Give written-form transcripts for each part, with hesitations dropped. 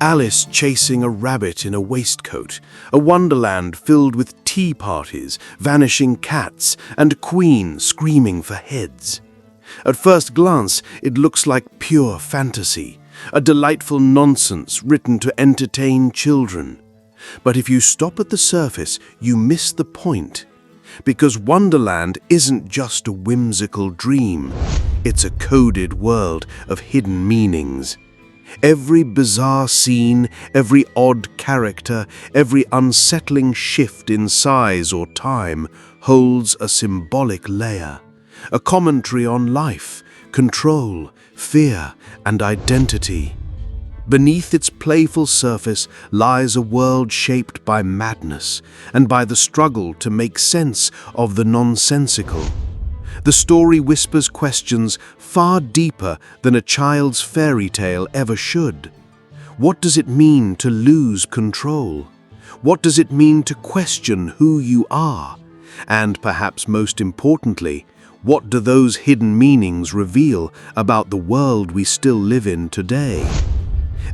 Alice chasing a rabbit in a waistcoat, a wonderland filled with tea parties, vanishing cats, and a queen screaming for heads. At first glance, it looks like pure fantasy, a delightful nonsense written to entertain children. But if you stop at the surface, you miss the point. Because Wonderland isn't just a whimsical dream, it's a coded world of hidden meanings. Every bizarre scene, every odd character, every unsettling shift in size or time holds a symbolic layer, a commentary on life, control, fear, and identity. Beneath its playful surface lies a world shaped by madness and by the struggle to make sense of the nonsensical. The story whispers questions far deeper than a child's fairy tale ever should. What does it mean to lose control? What does it mean to question who you are? And perhaps most importantly, what do those hidden meanings reveal about the world we still live in today?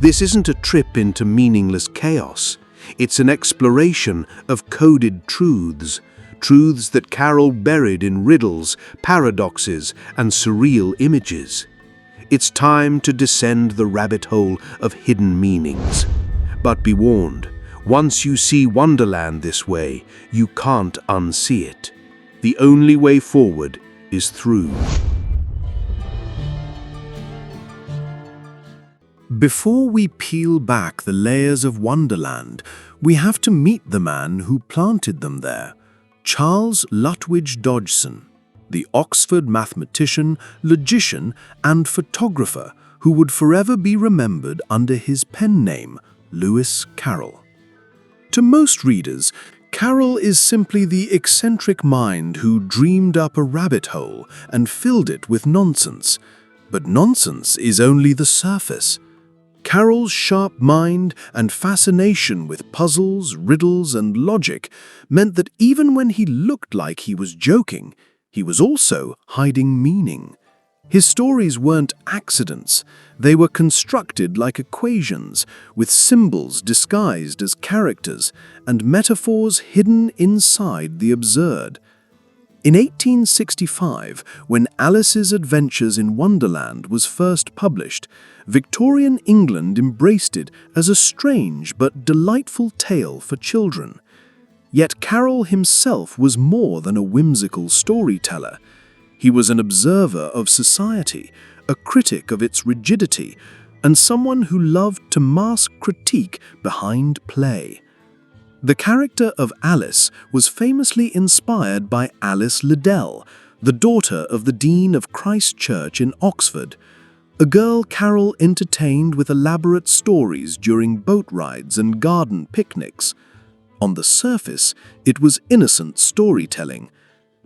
This isn't a trip into meaningless chaos. It's an exploration of coded truths, truths that Carol buried in riddles, paradoxes, and surreal images. It's time to descend the rabbit hole of hidden meanings. But be warned, once you see Wonderland this way, you can't unsee it. The only way forward is through. Before we peel back the layers of Wonderland, we have to meet the man who planted them there. Charles Lutwidge Dodgson, the Oxford mathematician, logician, and photographer who would forever be remembered under his pen name, Lewis Carroll. To most readers, Carroll is simply the eccentric mind who dreamed up a rabbit hole and filled it with nonsense. But nonsense is only the surface. Carroll's sharp mind and fascination with puzzles, riddles, and logic meant that even when he looked like he was joking, he was also hiding meaning. His stories weren't accidents. They were constructed like equations, with symbols disguised as characters and metaphors hidden inside the absurd. In 1865, when Alice's Adventures in Wonderland was first published, Victorian England embraced it as a strange but delightful tale for children. Yet Carroll himself was more than a whimsical storyteller. He was an observer of society, a critic of its rigidity, and someone who loved to mask critique behind play. The character of Alice was famously inspired by Alice Liddell, the daughter of the Dean of Christ Church in Oxford, a girl Carroll entertained with elaborate stories during boat rides and garden picnics. On the surface, it was innocent storytelling,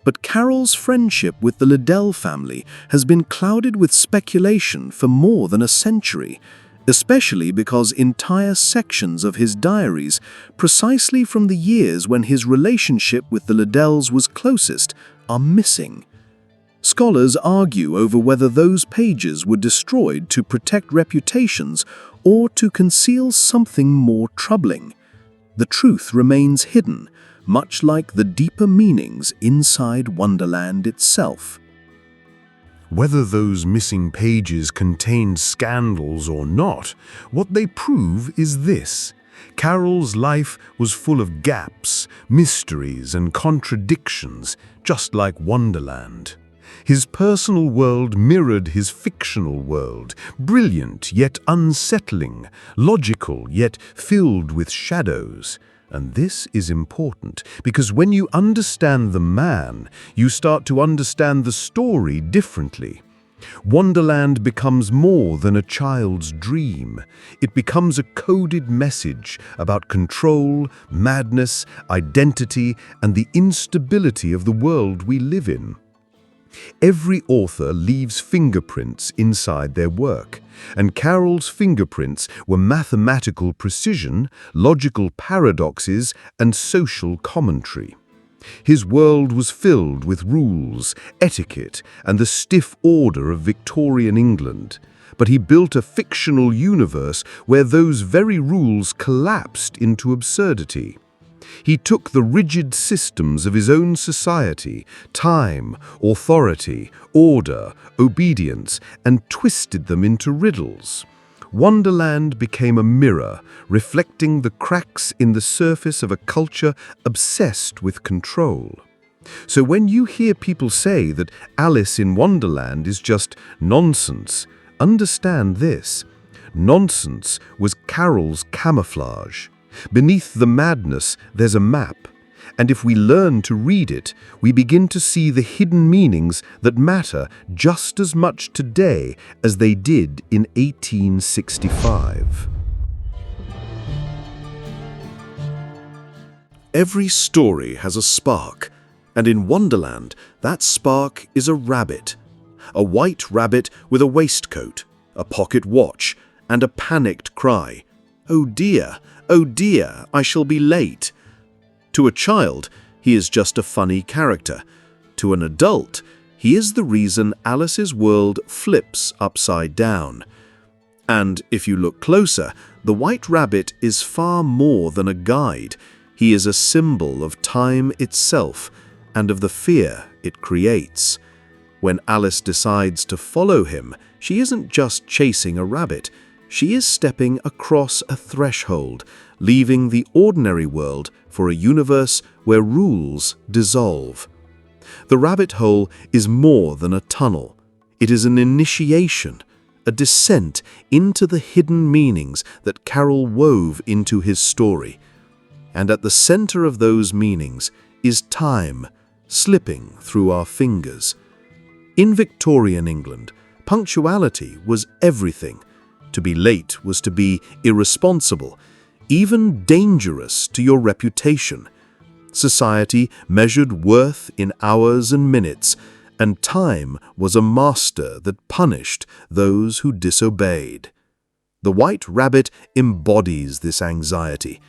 but Carroll's friendship with the Liddell family has been clouded with speculation for more than a century, especially because entire sections of his diaries, precisely from the years when his relationship with the Liddells was closest, are missing. Scholars argue over whether those pages were destroyed to protect reputations or to conceal something more troubling. The truth remains hidden, much like the deeper meanings inside Wonderland itself. Whether those missing pages contained scandals or not, what they prove is this: Carroll's life was full of gaps, mysteries, and contradictions, just like Wonderland. His personal world mirrored his fictional world, brilliant yet unsettling, logical yet filled with shadows. And this is important because when you understand the man, you start to understand the story differently. Wonderland becomes more than a child's dream. It becomes a coded message about control, madness, identity, and the instability of the world we live in. Every author leaves fingerprints inside their work, and Carroll's fingerprints were mathematical precision, logical paradoxes, and social commentary. His world was filled with rules, etiquette, and the stiff order of Victorian England. but he built a fictional universe where those very rules collapsed into absurdity. He took the rigid systems of his own society, time, authority, order, obedience, and twisted them into riddles. Wonderland became a mirror, reflecting the cracks in the surface of a culture obsessed with control. So when you hear people say that Alice in Wonderland is just nonsense, understand this. Nonsense was Carol's camouflage. Beneath the madness, there's a map. And if we learn to read it, we begin to see the hidden meanings that matter just as much today as they did in 1865. Every story has a spark, and in Wonderland, that spark is a rabbit. A white rabbit with a waistcoat, a pocket watch, and a panicked cry. "Oh dear, I shall be late." To a child, he is just a funny character. To an adult, he is the reason Alice's world flips upside down. And if you look closer, the white rabbit is far more than a guide. He is a symbol of time itself and of the fear it creates. When Alice decides to follow him, she isn't just chasing a rabbit. She is stepping across a threshold, leaving the ordinary world for a universe where rules dissolve. The rabbit hole is more than a tunnel. It is an initiation, a descent into the hidden meanings that Carol wove into his story. And at the center of those meanings is time, slipping through our fingers. In Victorian England, punctuality was everything. To be late was to be irresponsible, even dangerous to your reputation. Society measured worth in hours and minutes, and time was a master that punished those who disobeyed. The white rabbit embodies this anxiety.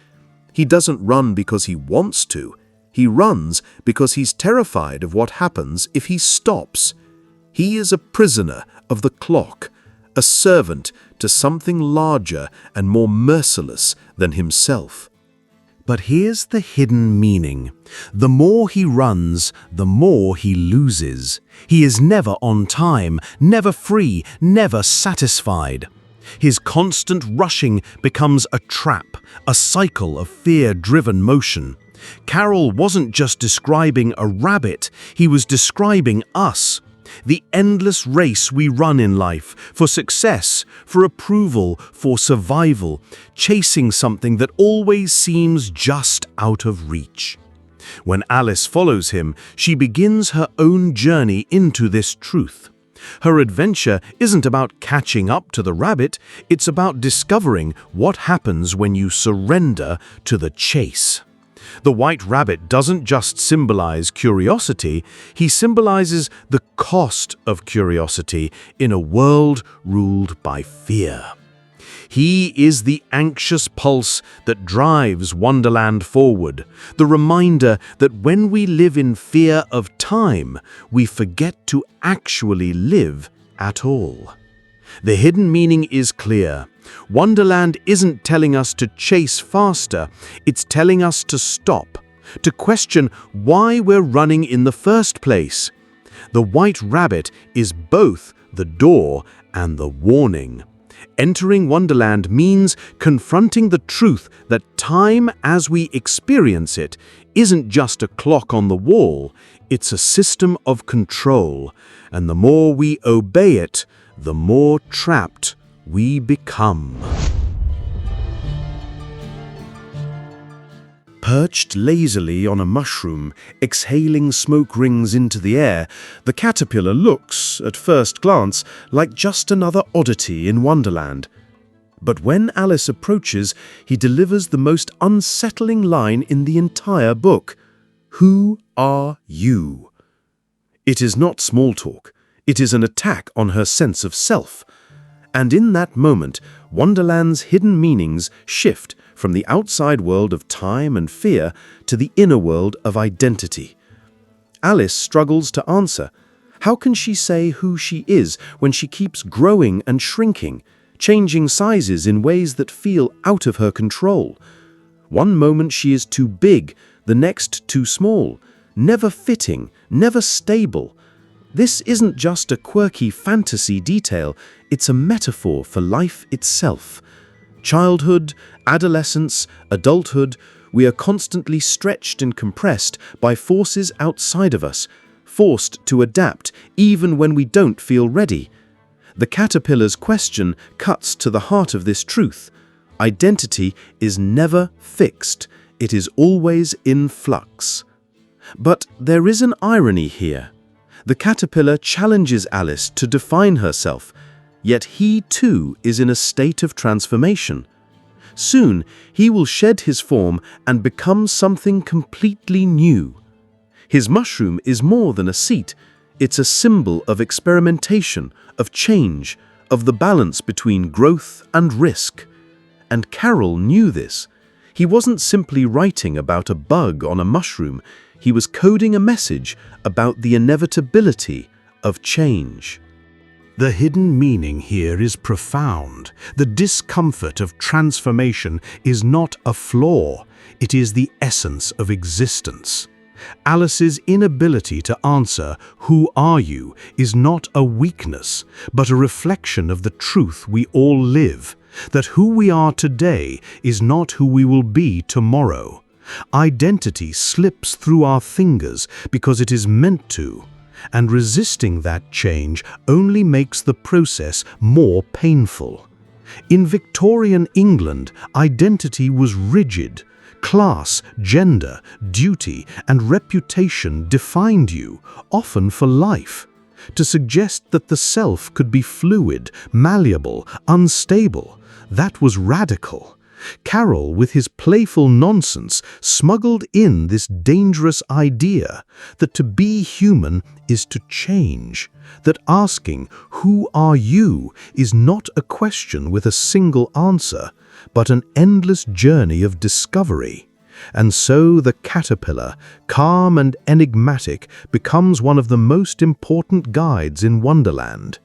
He doesn't run because he wants to. He runs because he's terrified of what happens if he stops. He is a prisoner of the clock, a servant to something larger and more merciless than himself. But here's the hidden meaning. The more he runs, the more he loses. He is never on time, never free, never satisfied. His constant rushing becomes a trap, a cycle of fear-driven motion. Carol wasn't just describing a rabbit, he was describing us. The endless race we run in life, for success, for approval, for survival, chasing something that always seems just out of reach. When Alice follows him, she begins her own journey into this truth. Her adventure isn't about catching up to the rabbit, it's about discovering what happens when you surrender to the chase. The white rabbit doesn't just symbolize curiosity, he symbolizes the cost of curiosity in a world ruled by fear. He is the anxious pulse that drives Wonderland forward, the reminder that when we live in fear of time, we forget to actually live at all. The hidden meaning is clear. Wonderland isn't telling us to chase faster, it's telling us to stop, to question why we're running in the first place. The white rabbit is both the door and the warning. Entering Wonderland means confronting the truth that time as we experience it isn't just a clock on the wall, it's a system of control, and the more we obey it, the more trapped we become. Perched lazily on a mushroom, exhaling smoke rings into the air, the caterpillar looks, at first glance, like just another oddity in Wonderland. But when Alice approaches, he delivers the most unsettling line in the entire book. "Who are you?" It is not small talk. It is an attack on her sense of self. And in that moment, Wonderland's hidden meanings shift from the outside world of time and fear to the inner world of identity. Alice struggles to answer. How can she say who she is when she keeps growing and shrinking, changing sizes in ways that feel out of her control? One moment she is too big, the next too small, never fitting, never stable. This isn't just a quirky fantasy detail, it's a metaphor for life itself. Childhood, adolescence, adulthood, we are constantly stretched and compressed by forces outside of us, forced to adapt even when we don't feel ready. The caterpillar's question cuts to the heart of this truth. Identity is never fixed, it is always in flux. But there is an irony here. The caterpillar challenges Alice to define herself, yet he too is in a state of transformation. Soon, he will shed his form and become something completely new. His mushroom is more than a seat. It's a symbol of experimentation, of change, of the balance between growth and risk. And Carroll knew this. He wasn't simply writing about a bug on a mushroom. He was coding a message about the inevitability of change. The hidden meaning here is profound. The discomfort of transformation is not a flaw, it is the essence of existence. Alice's inability to answer, "Who are you?" is not a weakness, but a reflection of the truth we all live, that who we are today is not who we will be tomorrow. Identity slips through our fingers because it is meant to, and resisting that change only makes the process more painful. In Victorian England, identity was rigid. Class, gender, duty, and reputation defined you, often for life. To suggest that the self could be fluid, malleable, unstable, that was radical. Carroll, with his playful nonsense, smuggled in this dangerous idea that to be human is to change, that asking, "Who are you?" is not a question with a single answer, but an endless journey of discovery. And so the caterpillar, calm and enigmatic, becomes one of the most important guides in Wonderland.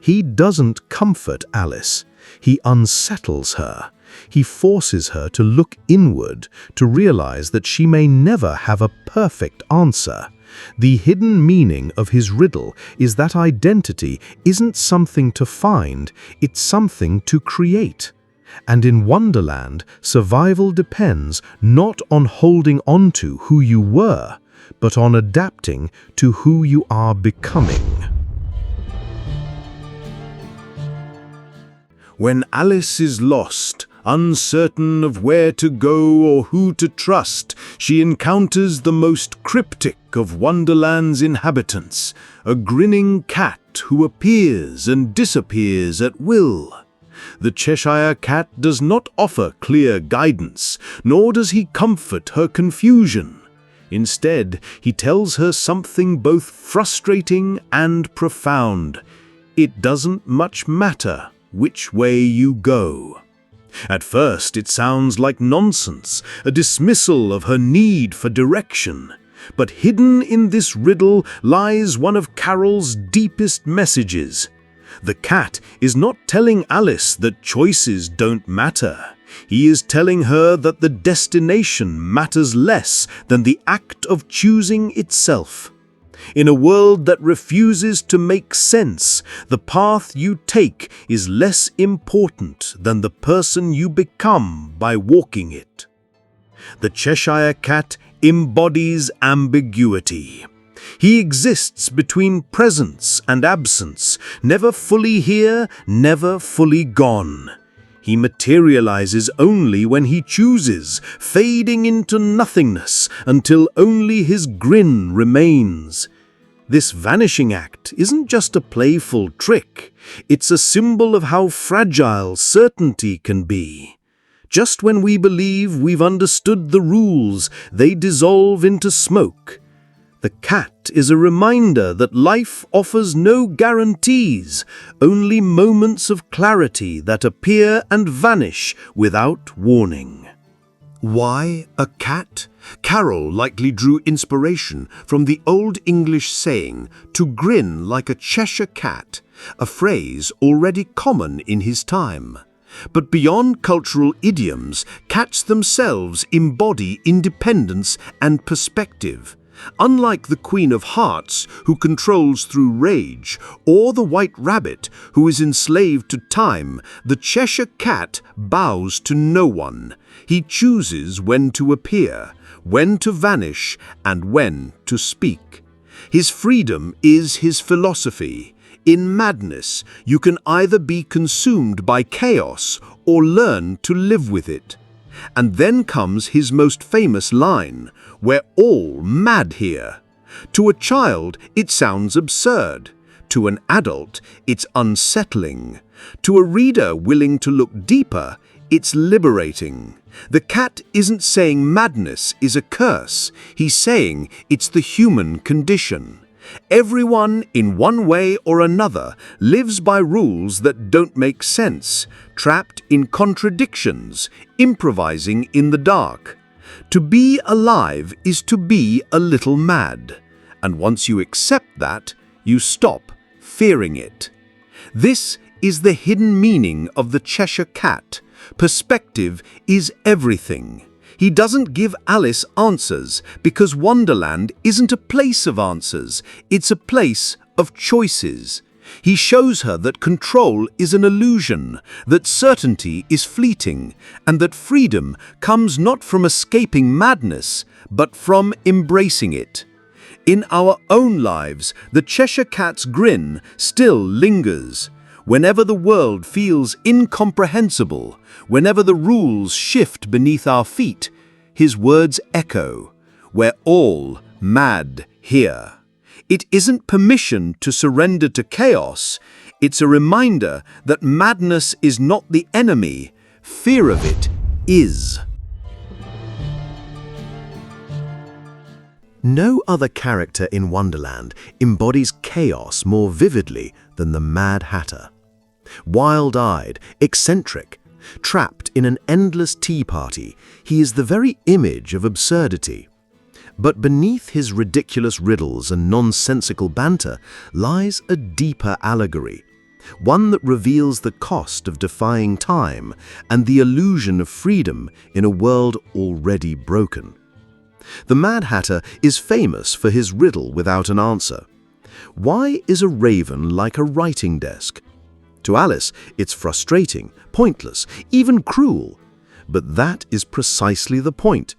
He doesn't comfort Alice, he unsettles her. He forces her to look inward, to realize that she may never have a perfect answer. The hidden meaning of his riddle is that identity isn't something to find, it's something to create. And in Wonderland, survival depends not on holding on to who you were, but on adapting to who you are becoming. When Alice is lost, uncertain of where to go or who to trust, she encounters the most cryptic of Wonderland's inhabitants, a grinning cat who appears and disappears at will. The Cheshire Cat does not offer clear guidance, nor does he comfort her confusion. Instead, he tells her something both frustrating and profound. It doesn't much matter which way you go. At first, it sounds like nonsense, a dismissal of her need for direction. But hidden in this riddle lies one of Carroll's deepest messages. The cat is not telling Alice that choices don't matter. He is telling her that the destination matters less than the act of choosing itself. In a world that refuses to make sense, the path you take is less important than the person you become by walking it. The Cheshire Cat embodies ambiguity. He exists between presence and absence, never fully here, never fully gone. He materializes only when he chooses, fading into nothingness until only his grin remains. This vanishing act isn't just a playful trick, it's a symbol of how fragile certainty can be. Just when we believe we've understood the rules, they dissolve into smoke. The cat is a reminder that life offers no guarantees, only moments of clarity that appear and vanish without warning. Why a cat? Carroll likely drew inspiration from the Old English saying, to grin like a Cheshire cat, a phrase already common in his time. But beyond cultural idioms, cats themselves embody independence and perspective. Unlike the Queen of Hearts, who controls through rage, or the White Rabbit, who is enslaved to time, the Cheshire Cat bows to no one. He chooses when to appear, when to vanish, and when to speak. His freedom is his philosophy. In madness, you can either be consumed by chaos or learn to live with it. And then comes his most famous line, "We're all mad here." To a child, it sounds absurd. To an adult, it's unsettling. To a reader willing to look deeper, it's liberating. The cat isn't saying madness is a curse. He's saying it's the human condition. Everyone, in one way or another, lives by rules that don't make sense, trapped in contradictions, improvising in the dark. To be alive is to be a little mad, and once you accept that, you stop fearing it. This is the hidden meaning of the Cheshire Cat. Perspective is everything. He doesn't give Alice answers because Wonderland isn't a place of answers, it's a place of choices. He shows her that control is an illusion, that certainty is fleeting, and that freedom comes not from escaping madness, but from embracing it. In our own lives, the Cheshire Cat's grin still lingers. Whenever the world feels incomprehensible, whenever the rules shift beneath our feet, his words echo, "We're all mad here." It isn't permission to surrender to chaos, it's a reminder that madness is not the enemy, fear of it is. No other character in Wonderland embodies chaos more vividly than the Mad Hatter. Wild-eyed, eccentric, trapped in an endless tea party, he is the very image of absurdity. But beneath his ridiculous riddles and nonsensical banter lies a deeper allegory, one that reveals the cost of defying time and the illusion of freedom in a world already broken. The Mad Hatter is famous for his riddle without an answer. Why is a raven like a writing desk? To Alice, it's frustrating, pointless, even cruel. But that is precisely the point.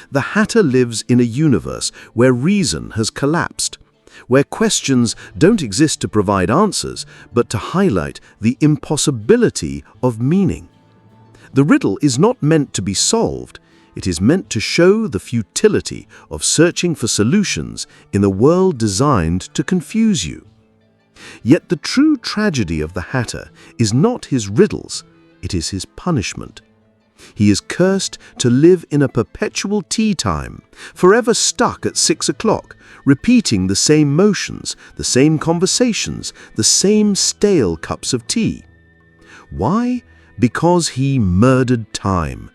The Hatter lives in a universe where reason has collapsed, where questions don't exist to provide answers, but to highlight the impossibility of meaning. The riddle is not meant to be solved. It is meant to show the futility of searching for solutions in a world designed to confuse you. Yet the true tragedy of the Hatter is not his riddles, it is his punishment. He is cursed to live in a perpetual tea time, forever stuck at 6 o'clock, repeating the same motions, the same conversations, the same stale cups of tea. Why? Because he murdered time.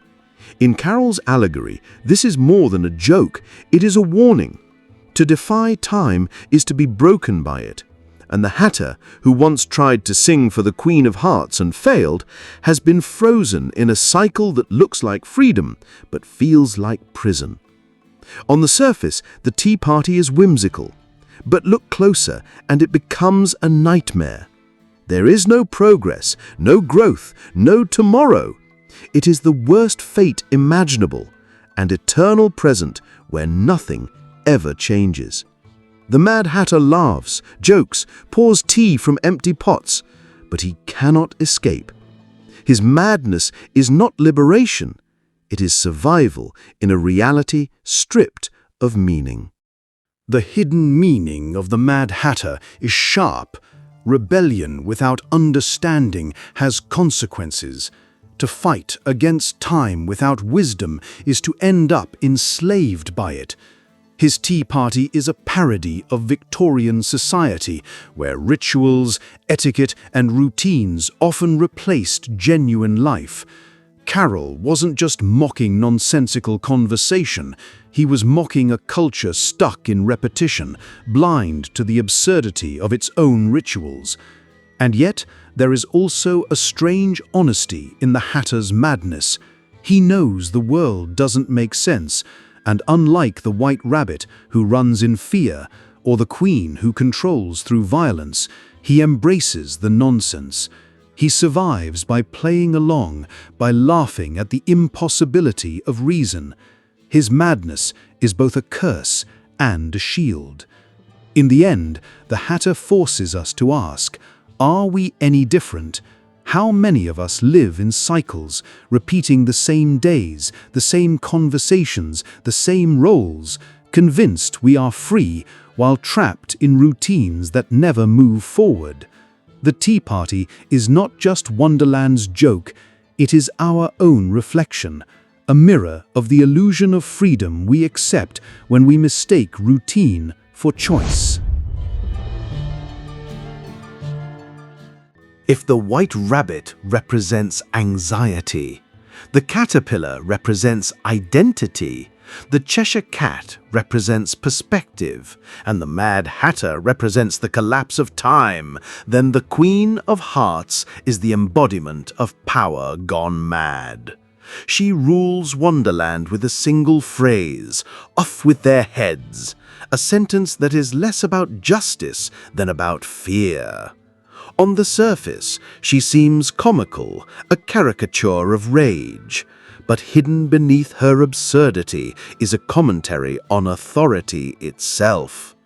In Carroll's allegory, this is more than a joke, it is a warning. To defy time is to be broken by it. And the Hatter, who once tried to sing for the Queen of Hearts and failed, has been frozen in a cycle that looks like freedom, but feels like prison. On the surface, the tea party is whimsical, but look closer and it becomes a nightmare. There is no progress, no growth, no tomorrow. It is the worst fate imaginable, and eternal present where nothing ever changes. The Mad Hatter laughs, jokes, pours tea from empty pots, but he cannot escape. His madness is not liberation, it is survival in a reality stripped of meaning. The hidden meaning of the Mad Hatter is sharp. Rebellion without understanding has consequences. To fight against time without wisdom is to end up enslaved by it. His tea party is a parody of Victorian society, where rituals, etiquette, and routines often replaced genuine life. Carroll wasn't just mocking nonsensical conversation, he was mocking a culture stuck in repetition, blind to the absurdity of its own rituals. And yet, there is also a strange honesty in the Hatter's madness. He knows the world doesn't make sense, and unlike the White Rabbit who runs in fear, or the Queen who controls through violence, he embraces the nonsense. He survives by playing along, by laughing at the impossibility of reason. His madness is both a curse and a shield. In the end, the Hatter forces us to ask, are we any different? How many of us live in cycles, repeating the same days, the same conversations, the same roles, convinced we are free while trapped in routines that never move forward? The Tea Party is not just Wonderland's joke, it is our own reflection, a mirror of the illusion of freedom we accept when we mistake routine for choice. If the White Rabbit represents anxiety, the caterpillar represents identity, the Cheshire Cat represents perspective, and the Mad Hatter represents the collapse of time, then the Queen of Hearts is the embodiment of power gone mad. She rules Wonderland with a single phrase, "Off with their heads," a sentence that is less about justice than about fear. On the surface, she seems comical, a caricature of rage. But hidden beneath her absurdity is a commentary on authority itself.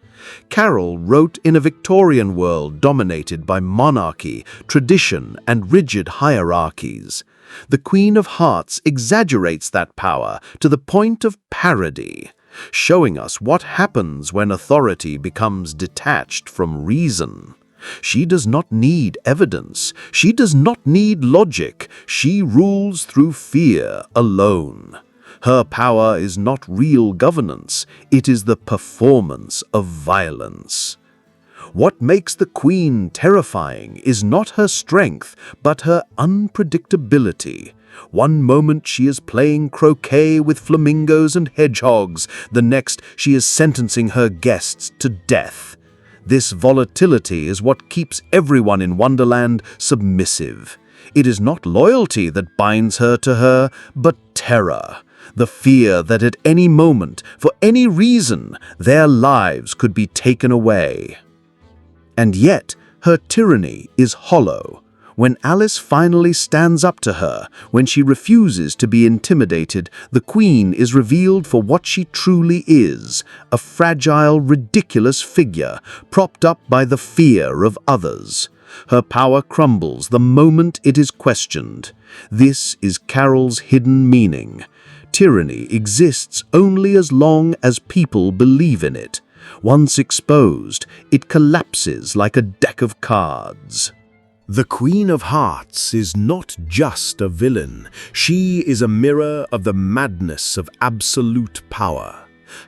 Carroll wrote in a Victorian world dominated by monarchy, tradition, and rigid hierarchies. The Queen of Hearts exaggerates that power to the point of parody, showing us what happens when authority becomes detached from reason. She does not need evidence. She does not need logic. She rules through fear alone. Her power is not real governance. It is the performance of violence. What makes the Queen terrifying is not her strength, but her unpredictability. One moment she is playing croquet with flamingos and hedgehogs. The next she is sentencing her guests to death. This volatility is what keeps everyone in Wonderland submissive. It is not loyalty that binds her to her, but terror. The fear that at any moment, for any reason, their lives could be taken away. And yet, her tyranny is hollow. When Alice finally stands up to her, when she refuses to be intimidated, the Queen is revealed for what she truly is, a fragile, ridiculous figure, propped up by the fear of others. Her power crumbles the moment it is questioned. This is Carroll's hidden meaning. Tyranny exists only as long as people believe in it. Once exposed, it collapses like a deck of cards. The Queen of Hearts is not just a villain. She is a mirror of the madness of absolute power.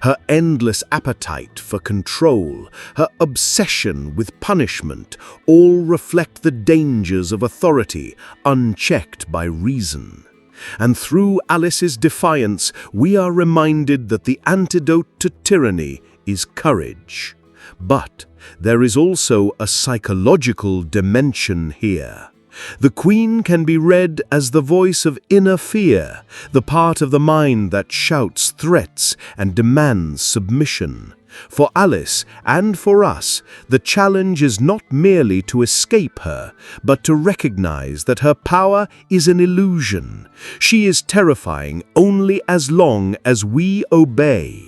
Her endless appetite for control, her obsession with punishment, all reflect the dangers of authority unchecked by reason. And through Alice's defiance, we are reminded that the antidote to tyranny is courage. But there is also a psychological dimension here. The Queen can be read as the voice of inner fear, the part of the mind that shouts threats and demands submission. For Alice and for us, the challenge is not merely to escape her, but to recognize that her power is an illusion. She is terrifying only as long as we obey.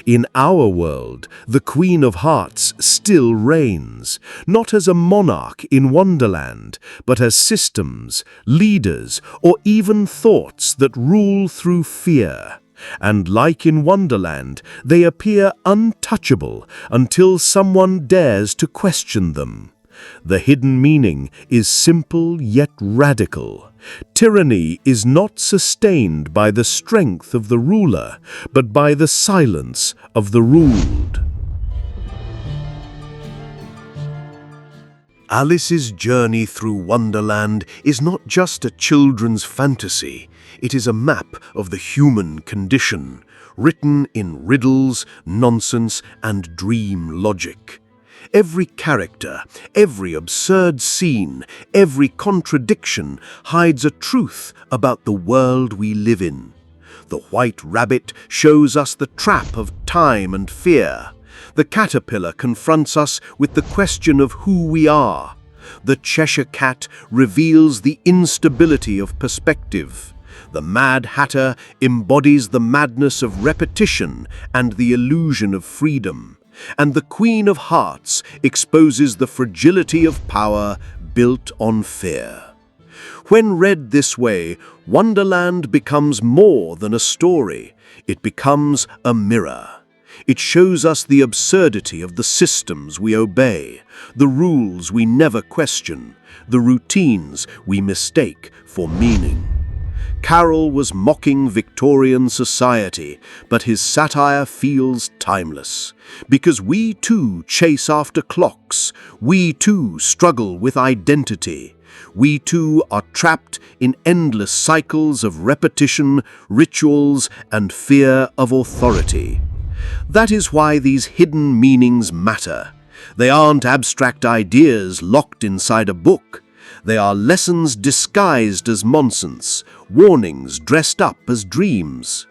In our world, the Queen of Hearts still reigns, not as a monarch in Wonderland, but as systems, leaders, or even thoughts that rule through fear. And like in Wonderland, they appear untouchable until someone dares to question them. The hidden meaning is simple yet radical. Tyranny is not sustained by the strength of the ruler, but by the silence of the ruled. Alice's journey through Wonderland is not just a children's fantasy, it is a map of the human condition, written in riddles, nonsense, and dream logic. Every character, every absurd scene, every contradiction hides a truth about the world we live in. The white rabbit shows us the trap of time and fear. The caterpillar confronts us with the question of who we are. The Cheshire Cat reveals the instability of perspective. The Mad Hatter embodies the madness of repetition and the illusion of freedom. And the Queen of Hearts exposes the fragility of power built on fear. When read this way, Wonderland becomes more than a story. It becomes a mirror. It shows us the absurdity of the systems we obey, the rules we never question, the routines we mistake for meaning. Carroll was mocking Victorian society, but his satire feels timeless. Because we too chase after clocks, we too struggle with identity. We too are trapped in endless cycles of repetition, rituals, and fear of authority. That is why these hidden meanings matter. They aren't abstract ideas locked inside a book. They are lessons disguised as nonsense, warnings dressed up as dreams.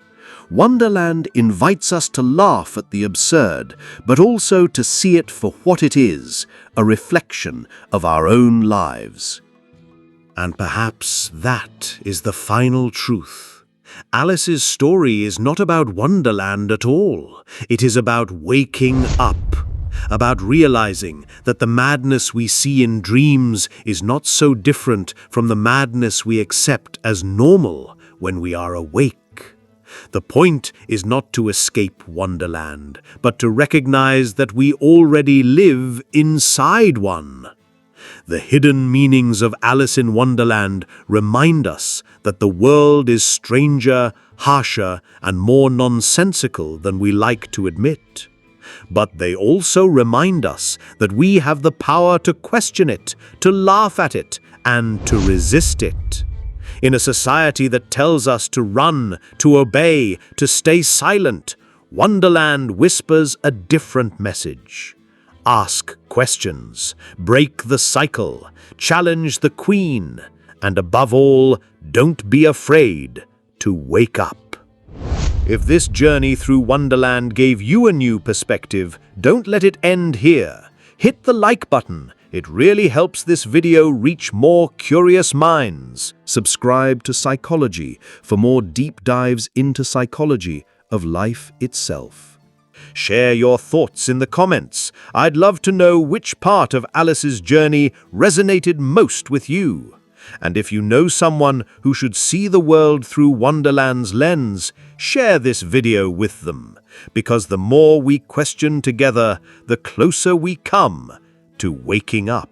Wonderland invites us to laugh at the absurd, but also to see it for what it is, a reflection of our own lives. And perhaps that is the final truth. Alice's story is not about Wonderland at all. It is about waking up, about realizing that the madness we see in dreams is not so different from the madness we accept as normal when we are awake. The point is not to escape Wonderland, but to recognize that we already live inside one. The hidden meanings of Alice in Wonderland remind us that the world is stranger, harsher, and more nonsensical than we like to admit. But they also remind us that we have the power to question it, to laugh at it, and to resist it. In a society that tells us to run, to obey, to stay silent, Wonderland whispers a different message. Ask questions, break the cycle, challenge the queen, and above all, don't be afraid to wake up. If this journey through Wonderland gave you a new perspective, don't let it end here. Hit the like button. It really helps this video reach more curious minds. Subscribe to Psikelogy for more deep dives into psychology of life itself. Share your thoughts in the comments. I'd love to know which part of Alice's journey resonated most with you. And if you know someone who should see the world through Wonderland's lens, share this video with them. Because the more we question together, the closer we come to waking up.